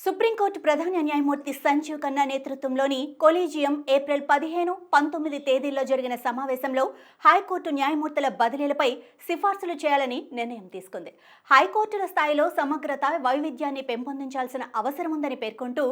Supreme court ప్రధాన న్యాయమూర్తి సంజీవ్ ఖన్నా నేతృత్వంలోని కొలీజియం ఏప్రిల్ 15, 19 తేదీల్లో జరిగిన సమావేశంలో హైకోర్టు న్యాయమూర్తుల బదిలీలపై సిఫార్సులు చేయాలని నిర్ణయం తీసుకుంది. హైకోర్టుల స్థాయిలో సమగ్రత, వైవిధ్యాన్ని పెంపొందించాల్సిన అవసరం ఉందని పేర్కొంటూ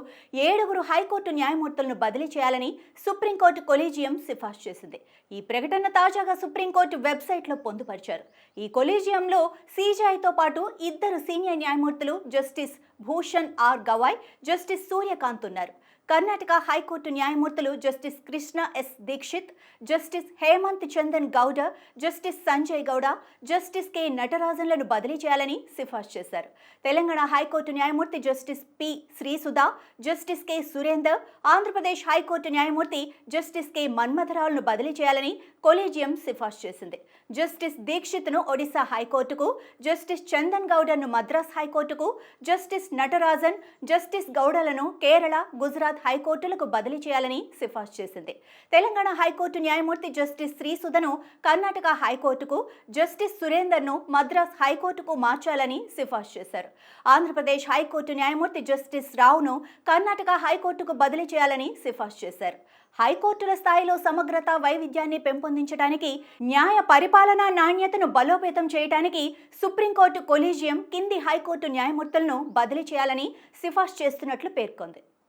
7 హైకోర్టు న్యాయమూర్తులను బదిలీ చేయాలని సుప్రీంకోర్టు కొలీజియం సిఫార్సు చేసింది. ఈ ప్రకటన తాజాగా సుప్రీంకోర్టు వెబ్సైట్లో పొందుపరిచారు. ఈ కొలీజియంలో సీజేఐతో పాటు 2 సీనియర్ న్యాయమూర్తులు justice Bhushan R Gavai, justice Suryakant ఉన్నారు. కర్ణాటక హైకోర్టు న్యాయమూర్తులు justice Krishna S Dixit, justice Hemant Chandan Gowda, justice Sanjay Gowda, justice K నటరాజన్లను బదిలీ చేయాలని సిఫార్సు చేశారు. తెలంగాణ హైకోర్టు న్యాయమూర్తి justice P Sreesudha, justice K Surender, Andhra Pradesh high court న్యాయమూర్తి జస్టిస్ కె మన్మథరావులను బదిలీ చేయాలని కొలీజియం సిఫార్సు చేసింది. జస్టిస్ దీక్షిత్ను ఒడిశా హైకోర్టుకు, జస్టిస్ చందన్ గౌడను మద్రాస్ హైకోర్టుకు, జస్టిస్ నటరాజన్, జస్టిస్ గౌడలను కేరళ, గుజరాత్ హైకోర్టులకు బదిలీ చేయాలని సిఫార్సు చేసింది. తెలంగాణ హైకోర్టు న్యాయమూర్తి జస్టిస్ శ్రీసుధను కర్ణాటక హైకోర్టుకు, జస్టిస్ సురేందర్ను మద్రాస్ హైకోర్టుకు మార్చాలని సిఫార్సు చేశారు. ఆంధ్రప్రదేశ్ హైకోర్టు న్యాయమూర్తి జస్టిస్ రావును కర్ణాటక హైకోర్టుకు బదిలీ చేయాలని సిఫార్సు చేశారు. హైకోర్టుల స్థాయిలో సమగ్రత, వైవిధ్యాన్ని పెంపొందించడానికి, న్యాయ పరిపాలనా నాణ్యతను బలోపేతం చేయడానికి సుప్రీంకోర్టు కొలీజియం కింది హైకోర్టు న్యాయమూర్తులను బదిలీ చేయాలని సిఫార్సు చేస్తున్నట్లు పేర్కొంది.